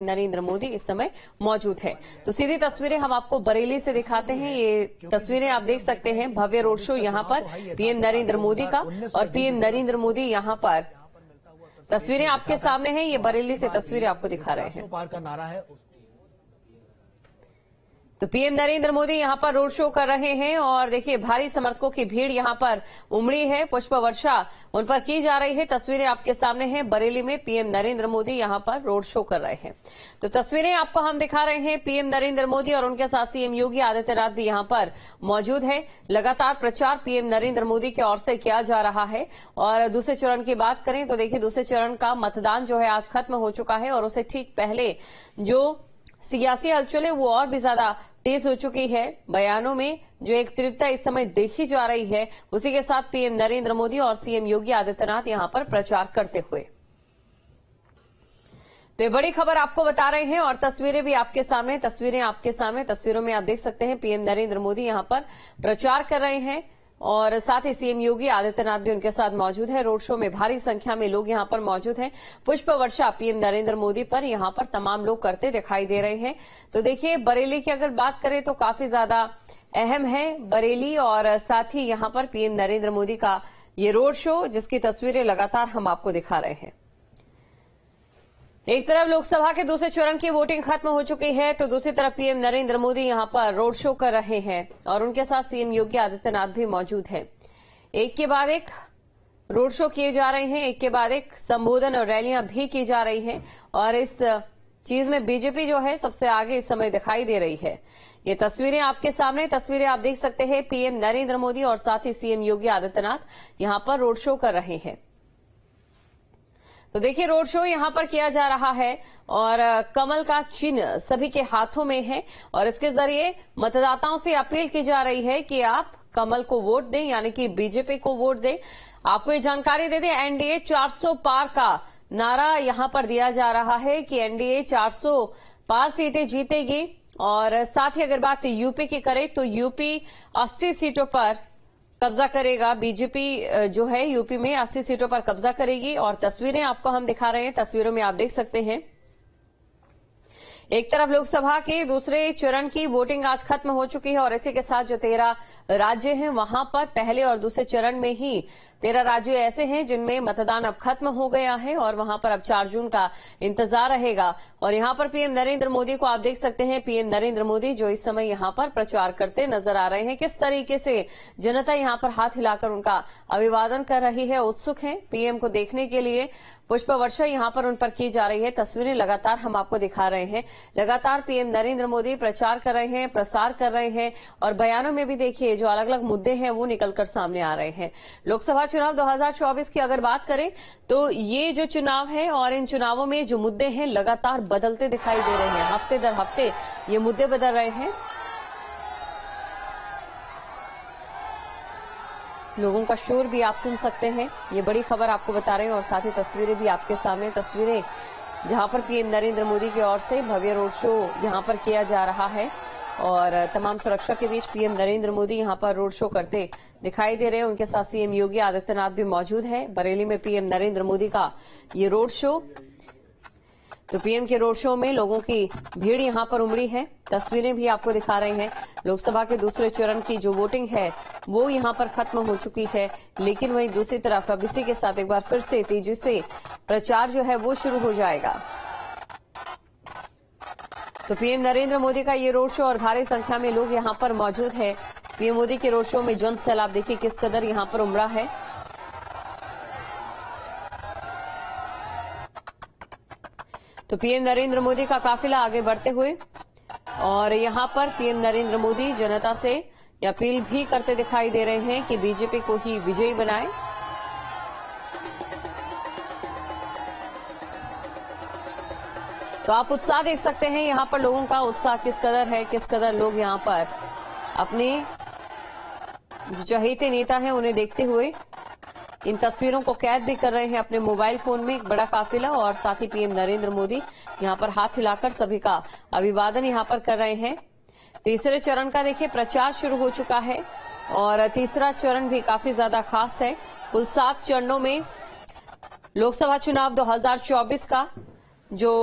नरेंद्र मोदी इस समय मौजूद है। तो सीधी तस्वीरें हम आपको बरेली से दिखाते हैं। ये तस्वीरें आप देख सकते हैं, भव्य रोड शो यहां पर पीएम नरेंद्र मोदी का, और पीएम नरेंद्र मोदी यहां पर तस्वीरें आपके सामने हैं। ये बरेली से तस्वीरें आपको दिखा रहे हैं। तो पीएम नरेंद्र मोदी यहां पर रोड शो कर रहे हैं और देखिए भारी समर्थकों की भीड़ यहां पर उमड़ी है। पुष्प वर्षा उन पर की जा रही है। तस्वीरें आपके सामने हैं, बरेली में पीएम नरेंद्र मोदी यहां पर रोड शो कर रहे हैं। तो तस्वीरें आपको हम दिखा रहे हैं, पीएम नरेंद्र मोदी और उनके साथ सीएम योगी आदित्यनाथ भी यहां पर मौजूद है। लगातार प्रचार पीएम नरेंद्र मोदी की ओर से किया जा रहा है। और दूसरे चरण की बात करें तो देखिए दूसरे चरण का मतदान जो है आज खत्म हो चुका है और उससे ठीक पहले जो सियासी हलचल है वो और भी ज्यादा तेज हो चुकी है। बयानों में जो एक तीव्रता इस समय देखी जा रही है, उसी के साथ पीएम नरेंद्र मोदी और सीएम योगी आदित्यनाथ यहां पर प्रचार करते हुए। तो ये बड़ी खबर आपको बता रहे हैं और तस्वीरें भी आपके सामने, तस्वीरों में आप देख सकते हैं पीएम नरेंद्र मोदी यहां पर प्रचार कर रहे हैं और साथ ही सीएम योगी आदित्यनाथ भी उनके साथ मौजूद है। रोड शो में भारी संख्या में लोग यहां पर मौजूद हैं। पुष्प वर्षा पीएम नरेंद्र मोदी पर यहां पर तमाम लोग करते दिखाई दे रहे हैं। तो देखिए बरेली की अगर बात करें तो काफी ज्यादा अहम है बरेली, और साथ ही यहां पर पीएम नरेंद्र मोदी का ये रोड शो जिसकी तस्वीरें लगातार हम आपको दिखा रहे हैं। एक तरफ लोकसभा के दूसरे चरण की वोटिंग खत्म हो चुकी है तो दूसरी तरफ पीएम नरेंद्र मोदी यहां पर रोड शो कर रहे हैं और उनके साथ सीएम योगी आदित्यनाथ भी मौजूद हैं। एक के बाद एक रोड शो किए जा रहे हैं, एक के बाद एक संबोधन और रैलियां भी की जा रही हैं और इस चीज में बीजेपी जो है सबसे आगे इस समय दिखाई दे रही है। ये तस्वीरें आपके सामने, तस्वीरें आप देख सकते हैं, पीएम नरेंद्र मोदी और साथ ही सीएम योगी आदित्यनाथ यहां पर रोड शो कर रहे हैं। तो देखिए रोड शो यहां पर किया जा रहा है और कमल का चिन्ह सभी के हाथों में है और इसके जरिए मतदाताओं से अपील की जा रही है कि आप कमल को वोट दें, यानी कि बीजेपी को वोट दें। आपको ये जानकारी दे दें, एनडीए 400 पार का नारा यहां पर दिया जा रहा है कि एनडीए 400 पार सीटें जीतेगी। और साथ ही अगर बात यूपी की करें तो यूपी 80 सीटों पर कब्जा करेगा। बीजेपी जो है यूपी में 80 सीटों पर कब्जा करेगी और तस्वीरें आपको हम दिखा रहे हैं। तस्वीरों में आप देख सकते हैं, एक तरफ लोकसभा के दूसरे चरण की वोटिंग आज खत्म हो चुकी है और इसी के साथ जो 13 राज्य हैं वहां पर पहले और दूसरे चरण में ही 13 राज्य ऐसे हैं जिनमें मतदान अब खत्म हो गया है और वहां पर अब 4 जून का इंतजार रहेगा। और यहां पर पीएम नरेंद्र मोदी को आप देख सकते हैं, पीएम नरेंद्र मोदी जो इस समय यहां पर प्रचार करते नजर आ रहे हैं। किस तरीके से जनता यहां पर हाथ हिलाकर उनका अभिवादन कर रही है, उत्सुक है पीएम को देखने के लिए। पुष्प वर्षा यहां पर उन पर की जा रही है। तस्वीरें लगातार हम आपको दिखा रहे हैं। लगातार पीएम नरेंद्र मोदी प्रचार कर रहे हैं, प्रसार कर रहे हैं और बयानों में भी देखिए जो अलग अलग मुद्दे हैं वो निकलकर सामने आ रहे हैं। लोकसभा चुनाव 2024 की अगर बात करें तो ये जो चुनाव है और इन चुनावों में जो मुद्दे हैं लगातार बदलते दिखाई दे रहे हैं। हफ्ते दर हफ्ते ये मुद्दे बदल रहे हैं। लोगों का शोर भी आप सुन सकते हैं। ये बड़ी खबर आपको बता रहे हैं और साथ ही तस्वीरें भी आपके सामने, तस्वीरें जहां पर पीएम नरेंद्र मोदी की ओर से भव्य रोड शो यहां पर किया जा रहा है और तमाम सुरक्षा के बीच पीएम नरेंद्र मोदी यहां पर रोड शो करते दिखाई दे रहे हैं। उनके साथ सीएम योगी आदित्यनाथ भी मौजूद है। बरेली में पीएम नरेंद्र मोदी का ये रोड शो, तो पीएम के रोड शो में लोगों की भीड़ यहां पर उमड़ी है। तस्वीरें भी आपको दिखा रहे हैं। लोकसभा के दूसरे चरण की जो वोटिंग है वो यहां पर खत्म हो चुकी है, लेकिन वहीं दूसरी तरफ अब इसी के साथ एक बार फिर से तेजी से प्रचार जो है वो शुरू हो जाएगा। तो पीएम नरेंद्र मोदी का ये रोड शो और भारी संख्या में लोग यहां पर मौजूद है। पीएम मोदी के रोड शो में जन सैलाब देखिए किस कदर यहां पर उमड़ा है। तो पीएम नरेंद्र मोदी का काफिला आगे बढ़ते हुए और यहां पर पीएम नरेंद्र मोदी जनता से अपील भी करते दिखाई दे रहे हैं कि बीजेपी को ही विजयी बनाए। तो आप उत्साह देख सकते हैं, यहां पर लोगों का उत्साह किस कदर है, किस कदर लोग यहां पर अपने जो चहेते नेता हैं उन्हें देखते हुए इन तस्वीरों को कैद भी कर रहे हैं अपने मोबाइल फोन में। एक बड़ा काफिला और साथ ही पीएम नरेंद्र मोदी यहां पर हाथ हिलाकर सभी का अभिवादन यहां पर कर रहे हैं। तीसरे चरण का देखिए प्रचार शुरू हो चुका है और तीसरा चरण भी काफी ज्यादा खास है। कुल 7 चरणों में लोकसभा चुनाव 2024 का जो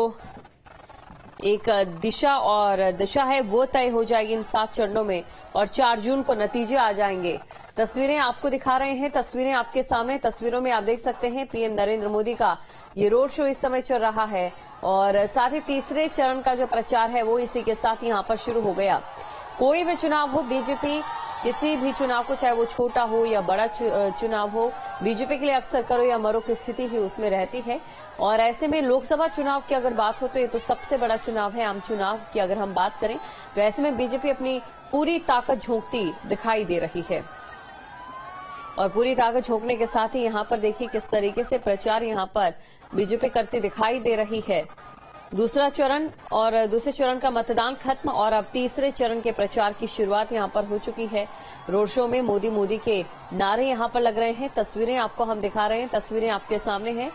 एक दिशा और दिशा है वो तय हो जाएगी इन 7 चरणों में और 4 जून को नतीजे आ जाएंगे। तस्वीरें आपको दिखा रहे हैं, तस्वीरें आपके सामने। तस्वीरों में आप देख सकते हैं पीएम नरेंद्र मोदी का ये रोड शो इस समय चल रहा है और साथ ही तीसरे चरण का जो प्रचार है वो इसी के साथ यहां पर शुरू हो गया। कोई भी चुनाव हो, बीजेपी किसी भी चुनाव को, चाहे वो छोटा हो या बड़ा चुनाव हो, बीजेपी के लिए अक्सर करो या मरो की स्थिति ही उसमें रहती है। और ऐसे में लोकसभा चुनाव की अगर बात हो तो ये तो सबसे बड़ा चुनाव है। आम चुनाव की अगर हम बात करें तो ऐसे में बीजेपी अपनी पूरी ताकत झोंकती दिखाई दे रही है और पूरी ताकत झोंकने के साथ ही यहां पर देखिए किस तरीके से प्रचार यहां पर बीजेपी करती दिखाई दे रही है। दूसरा चरण और दूसरे चरण का मतदान खत्म और अब तीसरे चरण के प्रचार की शुरुआत यहां पर हो चुकी है। रोड शो में मोदी मोदी के नारे यहां पर लग रहे हैं। तस्वीरें आपको हम दिखा रहे हैं, तस्वीरें आपके सामने हैं।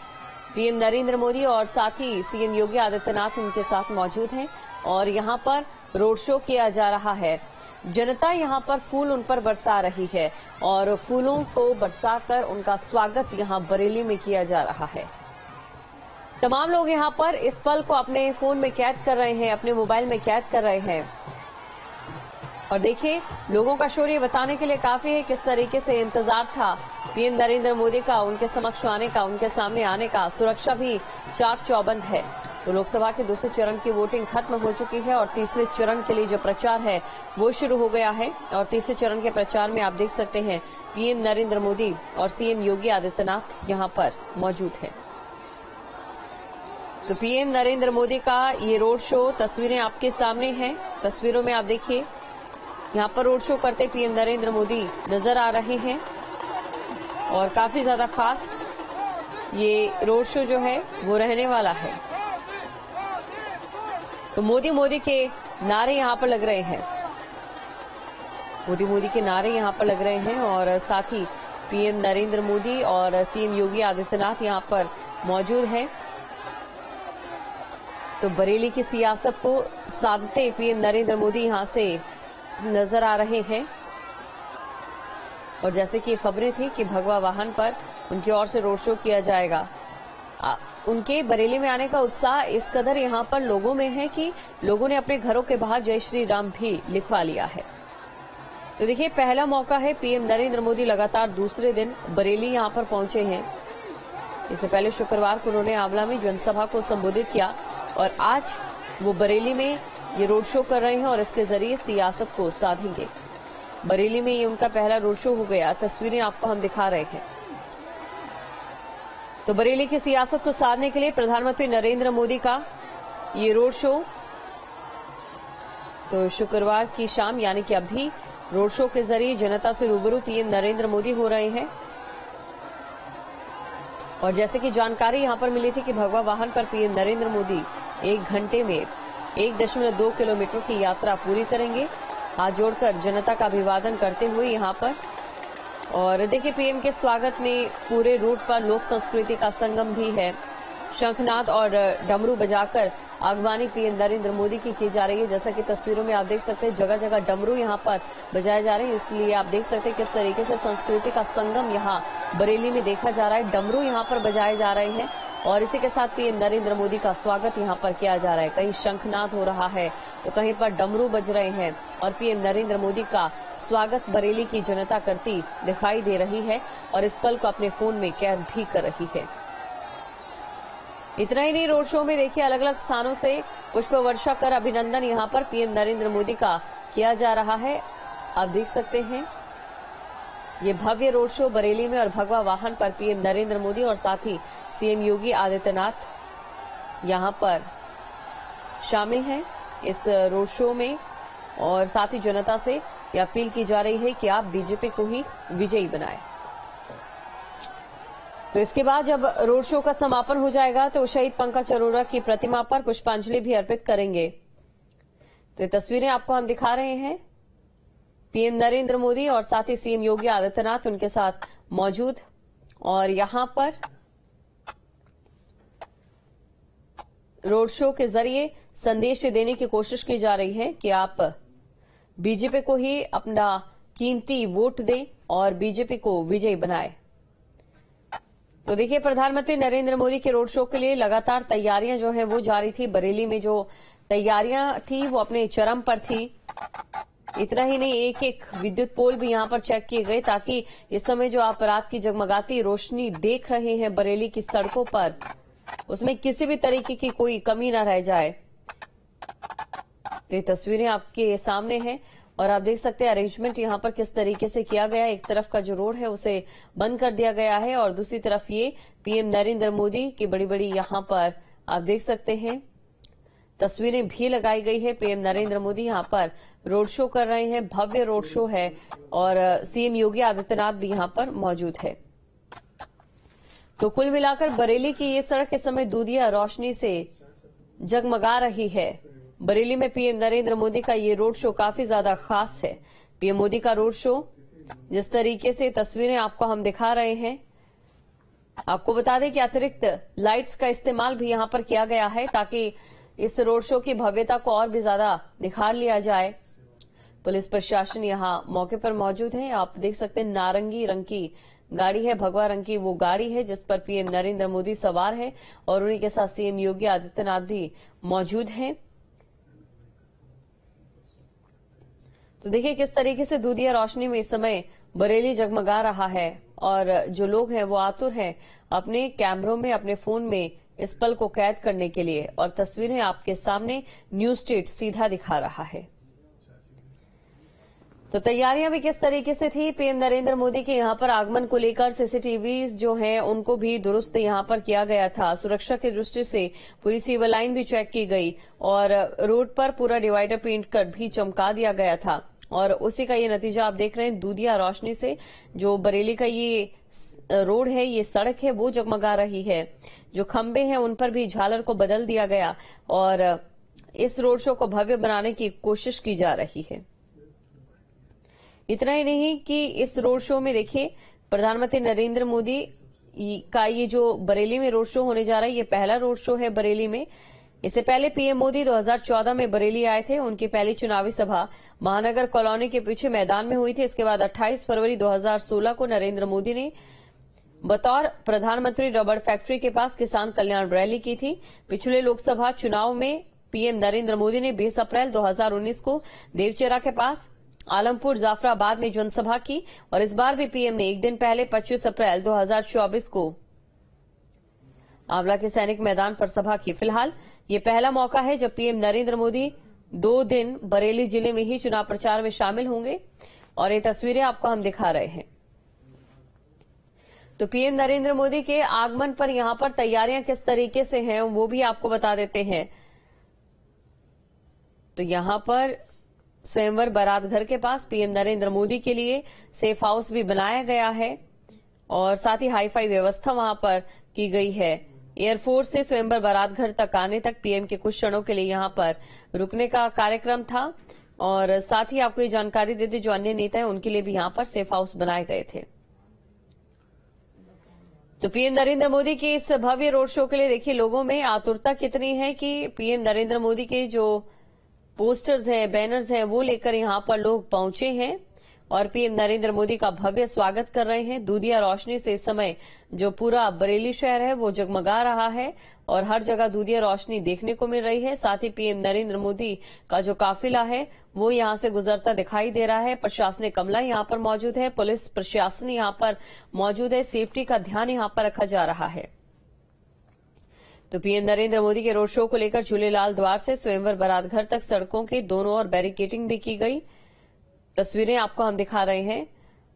पीएम नरेंद्र मोदी और साथ ही सीएम योगी आदित्यनाथ उनके साथ मौजूद हैं और यहां पर रोड शो किया जा रहा है। जनता यहां पर फूल उन पर बरसा रही है और फूलों को बरसाकर उनका स्वागत यहां बरेली में किया जा रहा है। तमाम लोग यहां पर इस पल को अपने फोन में कैद कर रहे हैं, अपने मोबाइल में कैद कर रहे हैं और देखिए लोगों का शोर ये बताने के लिए काफी है किस तरीके से इंतजार था पीएम नरेंद्र मोदी का, उनके समक्ष आने का, उनके सामने आने का। सुरक्षा भी चाक चौबंद है। तो लोकसभा के दूसरे चरण की वोटिंग खत्म हो चुकी है और तीसरे चरण के लिए जो प्रचार है वो शुरू हो गया है और तीसरे चरण के प्रचार में आप देख सकते हैं पीएम नरेंद्र मोदी और सीएम योगी आदित्यनाथ यहां पर मौजूद है। तो पीएम नरेंद्र मोदी का ये रोड शो, तस्वीरें आपके सामने हैं। तस्वीरों में आप देखिए यहां पर रोड शो करते पीएम नरेंद्र मोदी नजर आ रहे हैं और काफी ज्यादा खास ये रोड शो जो है वो रहने वाला है। तो मोदी मोदी के नारे यहां पर लग रहे हैं, मोदी मोदी के नारे यहां पर लग रहे हैं और साथ ही पीएम नरेंद्र मोदी और सीएम योगी आदित्यनाथ यहां पर मौजूद हैं। तो बरेली की सियासत को साधते पीएम नरेंद्र मोदी यहां से नजर आ रहे हैं और जैसे कि खबरें थी कि भगवा वाहन पर उनकी ओर से रोड शो किया जाएगा। उनके बरेली में आने का उत्साह इस कदर यहां पर लोगों में है कि लोगों ने अपने घरों के बाहर जय श्री राम भी लिखवा लिया है। तो देखिए पहला मौका है, पीएम नरेंद्र मोदी लगातार दूसरे दिन बरेली यहां पर पहुंचे हैं। इससे पहले शुक्रवार को उन्होंने आंवला में जनसभा को संबोधित किया और आज वो बरेली में ये रोड शो कर रहे हैं और इसके जरिए सियासत को साधेंगे। बरेली में ये उनका पहला रोड शो हो गया। तस्वीरें आपको हम दिखा रहे हैं। तो बरेली की सियासत को साधने के लिए प्रधानमंत्री नरेंद्र मोदी का ये रोड शो तो शुक्रवार की शाम यानी कि अभी रोड शो के जरिए जनता से रूबरू पीएम नरेंद्र मोदी हो रहे हैं और जैसे कि जानकारी यहां पर मिली थी कि भगवा वाहन पर पीएम नरेंद्र मोदी 1 घंटे में 1.2 किलोमीटर की यात्रा पूरी करेंगे, हाथ जोड़कर जनता का अभिवादन करते हुए यहां पर। और देखिए पीएम के स्वागत में पूरे रूट पर लोक संस्कृति का संगम भी है। शंखनाद और डमरू बजाकर आगवानी पीएम नरेंद्र मोदी की जा रही है। जैसा कि तस्वीरों में आप देख सकते हैं जगह जगह डमरू यहां पर बजाए जा रहे हैं, इसलिए आप देख सकते हैं किस तरीके से संस्कृति का संगम यहां बरेली में देखा जा रहा है। डमरू यहां पर बजाए जा रहे हैं और इसी के साथ पीएम नरेंद्र मोदी का स्वागत यहां पर किया जा रहा है। कहीं शंखनाद हो रहा है तो कहीं पर डमरू बज रहे हैं और पीएम नरेंद्र मोदी का स्वागत बरेली की जनता करती दिखाई दे रही है और इस पल को अपने फोन में कैद भी कर रही है। इतना ही नहीं, रोड शो में देखिए अलग अलग स्थानों से पुष्प वर्षा कर अभिनंदन यहां पर पीएम नरेंद्र मोदी का किया जा रहा है। आप देख सकते हैं ये भव्य रोड शो बरेली में और भगवा वाहन पर पीएम नरेंद्र मोदी और साथ ही सीएम योगी आदित्यनाथ यहां पर शामिल हैं इस रोड शो में और साथ ही जनता से यह अपील की जा रही है कि आप बीजेपी को ही विजयी बनाएं। तो इसके बाद जब रोड शो का समापन हो जाएगा तो शहीद पंकज अरोड़ा की प्रतिमा पर पुष्पांजलि भी अर्पित करेंगे। तो ये तस्वीरें आपको हम दिखा रहे हैं, पीएम नरेंद्र मोदी और साथ ही सीएम योगी आदित्यनाथ उनके साथ मौजूद और यहां पर रोड शो के जरिए संदेश देने की कोशिश की जा रही है कि आप बीजेपी को ही अपना कीमती वोट दें और बीजेपी को विजयी बनाएं। तो देखिए प्रधानमंत्री नरेंद्र मोदी के रोड शो के लिए लगातार तैयारियां जो है वो जारी थी। बरेली में जो तैयारियां थी वो अपने चरम पर थी। इतना ही नहीं, एक एक विद्युत पोल भी यहां पर चेक किए गए ताकि इस समय जो आप रात की जगमगाती रोशनी देख रहे हैं बरेली की सड़कों पर, उसमें किसी भी तरीके की कोई कमी ना रह जाए। तो ये तस्वीरें आपके सामने हैं और आप देख सकते हैं अरेंजमेंट यहां पर किस तरीके से किया गया। एक तरफ का जो रोड है उसे बंद कर दिया गया है और दूसरी तरफ ये पीएम नरेंद्र मोदी की बड़ी बड़ी यहां पर आप देख सकते हैं तस्वीरें भी लगाई गई है। पीएम नरेंद्र मोदी यहां पर रोड शो कर रहे हैं, भव्य रोड शो है और सीएम योगी आदित्यनाथ भी यहां पर मौजूद है। तो कुल मिलाकर बरेली की ये सड़क इस समय दूधिया रोशनी से जगमगा रही है। बरेली में पीएम नरेंद्र मोदी का ये रोड शो काफी ज्यादा खास है। पीएम मोदी का रोड शो, जिस तरीके से तस्वीरें आपको हम दिखा रहे हैं, आपको बता दें कि अतिरिक्त लाइट्स का इस्तेमाल भी यहां पर किया गया है ताकि इस रोड शो की भव्यता को और भी ज्यादा निखार लिया जाए। पुलिस प्रशासन यहां मौके पर मौजूद है। आप देख सकते हैं नारंगी रंग की गाड़ी है, भगवा रंग की वो गाड़ी है जिस पर पीएम नरेंद्र मोदी सवार है और उन्हीं के साथ सीएम योगी आदित्यनाथ भी मौजूद हैं। तो देखिए किस तरीके से दूधिया रोशनी में इस समय बरेली जगमगा रहा है और जो लोग हैं वो आतुर हैं अपने कैमरों में, अपने फोन में इस पल को कैद करने के लिए और तस्वीरें आपके सामने न्यूज स्टेट सीधा दिखा रहा है। तो तैयारियां भी किस तरीके से थी पीएम नरेंद्र मोदी के यहां पर आगमन को लेकर सीसीटीवी जो हैं उनको भी दुरुस्त यहां पर किया गया था। सुरक्षा की दृष्टि से पूरी सिविल लाइन भी चेक की गई और रोड पर पूरा डिवाइडर पेंट कर भी चमका दिया गया था और उसी का ये नतीजा आप देख रहे हैं। दूधिया रोशनी से जो बरेली का ये रोड है, ये सड़क है, वो जगमगा रही है। जो खंबे हैं उन पर भी झालर को बदल दिया गया और इस रोड शो को भव्य बनाने की कोशिश की जा रही है। इतना ही नहीं कि इस रोड शो में देखिए प्रधानमंत्री नरेंद्र मोदी का ये जो बरेली में रोड शो होने जा रहा है, ये पहला रोड शो है बरेली में। इससे पहले पीएम मोदी 2014 में बरेली आए थे। उनकी पहली चुनावी सभा महानगर कॉलोनी के पीछे मैदान में हुई थी। इसके बाद 28 फरवरी 2016 को नरेंद्र मोदी ने बतौर प्रधानमंत्री रबड़ फैक्ट्री के पास किसान कल्याण रैली की थी। पिछले लोकसभा चुनाव में पीएम नरेंद्र मोदी ने 20 अप्रैल 2019 को देवचेरा के पास आलमपुर जाफराबाद में जनसभा की और इस बार भी पीएम ने एक दिन पहले 25 अप्रैल 2024 को आंवला के सैनिक मैदान पर सभा की। फिलहाल ये पहला मौका है जब पीएम नरेंद्र मोदी 2 दिन बरेली जिले में ही चुनाव प्रचार में शामिल होंगे और ये तस्वीरें आपको हम दिखा रहे हैं। तो पीएम नरेंद्र मोदी के आगमन पर यहां पर तैयारियां किस तरीके से हैं वो भी आपको बता देते हैं। तो यहां पर स्वयंवर बारात घर के पास पीएम नरेंद्र मोदी के लिए सेफ हाउस भी बनाया गया है और साथ ही हाईफाई व्यवस्था वहां पर की गई है। एयरफोर्स से स्वयंवर बारात घर तक आने तक पीएम के कुछ क्षणों के लिए यहां पर रुकने का कार्यक्रम था और साथ ही आपको ये जानकारी दे दी जो अन्य नेता हैं उनके लिए भी यहां पर सेफ हाउस बनाए गए थे। तो पीएम नरेंद्र मोदी के इस भव्य रोड शो के लिए देखिए लोगों में आतुरता कितनी है कि पीएम नरेंद्र मोदी के जो पोस्टर्स हैं, बैनर्स हैं, वो लेकर यहां पर लोग पहुंचे हैं और पीएम नरेंद्र मोदी का भव्य स्वागत कर रहे हैं। दूधिया रोशनी से इस समय जो पूरा बरेली शहर है वो जगमगा रहा है और हर जगह दूधिया रोशनी देखने को मिल रही है। साथ ही पीएम नरेंद्र मोदी का जो काफिला है वो यहां से गुजरता दिखाई दे रहा है। प्रशासनिक अमला यहां पर मौजूद है, पुलिस प्रशासन यहां पर मौजूद है, सेफ्टी का ध्यान यहां पर रखा जा रहा है। तो पीएम नरेंद्र मोदी के रोड शो को लेकर झूलेलाल द्वार से स्वयंवर बारात घर तक सड़कों के दोनों ओर बैरिकेडिंग भी की गई। तस्वीरें आपको हम दिखा रहे हैं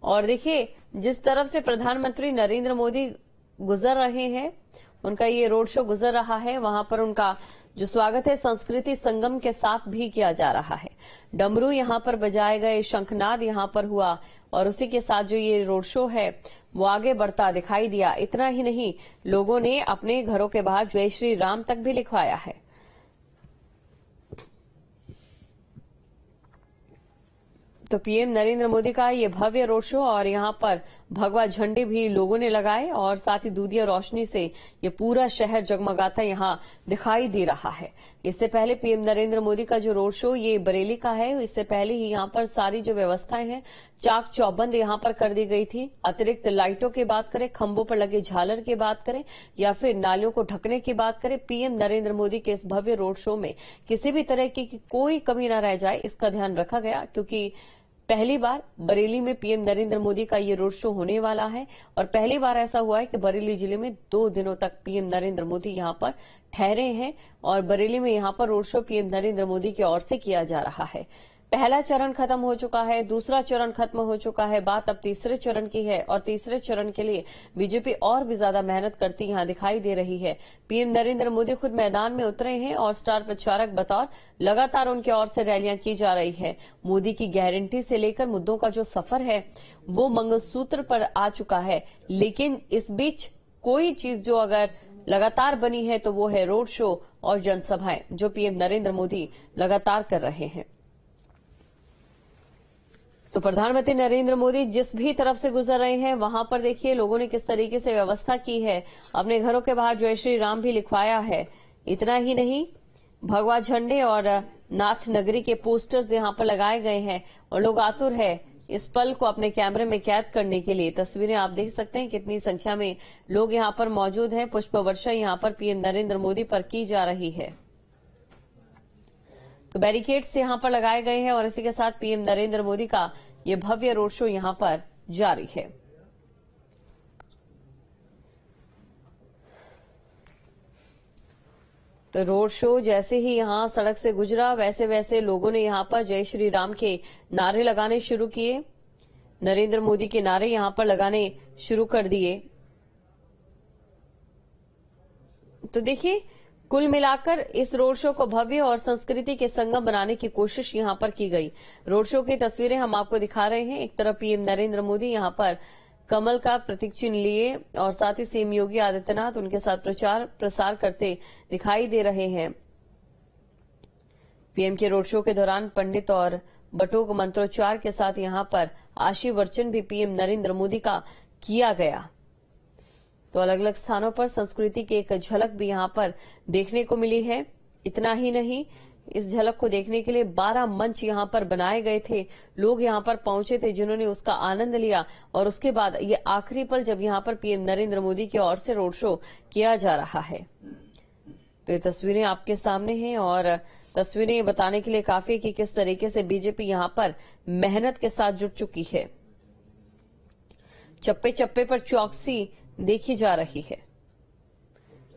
और देखिए जिस तरफ से प्रधानमंत्री नरेंद्र मोदी गुजर रहे हैं, उनका ये रोड शो गुजर रहा है, वहां पर उनका जो स्वागत है संस्कृति संगम के साथ भी किया जा रहा है। डमरू यहां पर बजाए गए, शंखनाद यहां पर हुआ और उसी के साथ जो ये रोड शो है वो आगे बढ़ता दिखाई दिया। इतना ही नहीं, लोगों ने अपने घरों के बाहर जय श्री राम तक भी लिखवाया है। तो तो पीएम नरेंद्र मोदी का ये भव्य रोड शो और यहां पर भगवा झंडे भी लोगों ने लगाए और साथ ही दूधिया रोशनी से ये पूरा शहर जगमगाता यहां दिखाई दे रहा है। इससे पहले पीएम नरेंद्र मोदी का जो रोड शो ये बरेली का है, इससे पहले ही यहां पर सारी जो व्यवस्थाएं हैं चाक चौबंद यहां पर कर दी गई थी। अतिरिक्त लाइटों की बात करें, खंभों पर लगे झालर की बात करें या फिर नालियों को ढकने की बात करें, पीएम नरेंद्र मोदी के इस भव्य रोड शो में किसी भी तरह की कोई कमी न रह जाए, इसका ध्यान रखा गया, क्योंकि पहली बार बरेली में पीएम नरेंद्र मोदी का ये रोड शो होने वाला है और पहली बार ऐसा हुआ है कि बरेली जिले में 2 दिनों तक पीएम नरेंद्र मोदी यहां पर ठहरे हैं और बरेली में यहां पर road show PM Narendra Modi की ओर से किया जा रहा है। पहला चरण खत्म हो चुका है, दूसरा चरण खत्म हो चुका है, बात अब तीसरे चरण की है और तीसरे चरण के लिए बीजेपी और भी ज्यादा मेहनत करती यहां दिखाई दे रही है। पीएम नरेंद्र मोदी खुद मैदान में उतरे हैं और स्टार प्रचारक बतौर लगातार उनकी ओर से रैलियां की जा रही है। मोदी की गारंटी से लेकर मुद्दों का जो सफर है वो मंगलसूत्र पर आ चुका है, लेकिन इस बीच कोई चीज जो अगर लगातार बनी है तो वो है रोड शो और जनसभाएं जो पीएम नरेंद्र मोदी लगातार कर रहे हैं। तो प्रधानमंत्री नरेंद्र मोदी जिस भी तरफ से गुजर रहे हैं वहां पर देखिए लोगों ने किस तरीके से व्यवस्था की है। अपने घरों के बाहर जय श्री राम भी लिखवाया है। इतना ही नहीं, भगवा झंडे और नाथ नगरी के पोस्टर्स यहां पर लगाए गए हैं और लोग आतुर है इस पल को अपने कैमरे में कैद करने के लिए। तस्वीरें आप देख सकते हैं कितनी संख्या में लोग यहां पर मौजूद हैं। पुष्प वर्षा यहां पर पीएम नरेंद्र मोदी पर की जा रही है। तो बैरिकेड्स यहां पर लगाए गए हैं और इसी के साथ पीएम नरेंद्र मोदी का ये भव्य रोड शो यहां पर जारी है। तो रोड शो जैसे ही यहां सड़क से गुजरा वैसे वैसे लोगों ने यहां पर जय श्री राम के नारे लगाने शुरू किए, नरेंद्र मोदी के नारे यहां पर लगाने शुरू कर दिए। तो देखिए कुल मिलाकर इस रोड शो को भव्य और संस्कृति के संगम बनाने की कोशिश यहां पर की गई। रोड शो की तस्वीरें हम आपको दिखा रहे हैं। एक तरफ पीएम नरेंद्र मोदी यहां पर कमल का प्रतीक चिन्ह लिए और साथ ही सीएम योगी आदित्यनाथ उनके साथ प्रचार प्रसार करते दिखाई दे रहे हैं। पीएम के रोड शो के दौरान पंडित और बटोक मंत्रोच्चार के साथ यहां पर आशीर्वचन भी पीएम नरेंद्र मोदी का किया गया। तो अलग अलग स्थानों पर संस्कृति की एक झलक भी यहां पर देखने को मिली है। इतना ही नहीं, इस झलक को देखने के लिए 12 मंच यहां पर बनाए गए थे। लोग यहां पर पहुंचे थे जिन्होंने उसका आनंद लिया और उसके बाद ये आखिरी पल जब यहां पर पीएम नरेंद्र मोदी की ओर से रोड शो किया जा रहा है। तो ये तस्वीरें आपके सामने हैं और तस्वीरें बताने के लिए काफी कि किस तरीके से बीजेपी यहां पर मेहनत के साथ जुट चुकी है। चप्पे चप्पे पर चौकसी देखी जा रही है।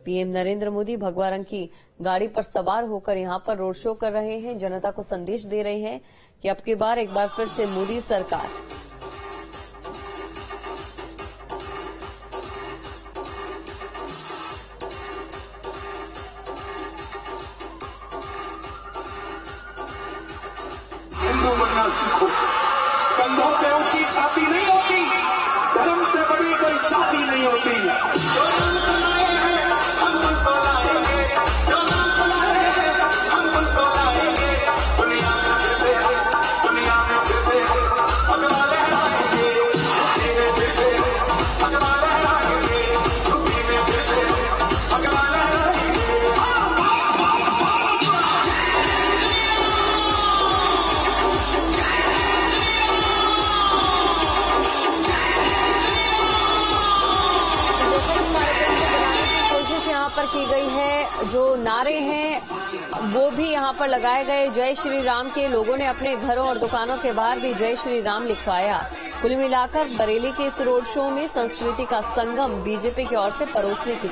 पीएम नरेंद्र मोदी भगवा रंग की गाड़ी पर सवार होकर यहां पर रोड शो कर रहे हैं, जनता को संदेश दे रहे हैं कि अब की बार एक बार फिर से मोदी सरकार। हिंदू बनना सीखो, कंधों पे ऊंची छाती नहीं होती, धर्म से बड़ी कोई जाति नहीं होती। पर की गई है, जो नारे हैं वो भी यहां पर लगाए गए जय श्री राम के। लोगों ने अपने घरों और दुकानों के बाहर भी जय श्री राम लिखवाया। कुल मिलाकर बरेली के इस रोड शो में संस्कृति का संगम बीजेपी की ओर से परोसने की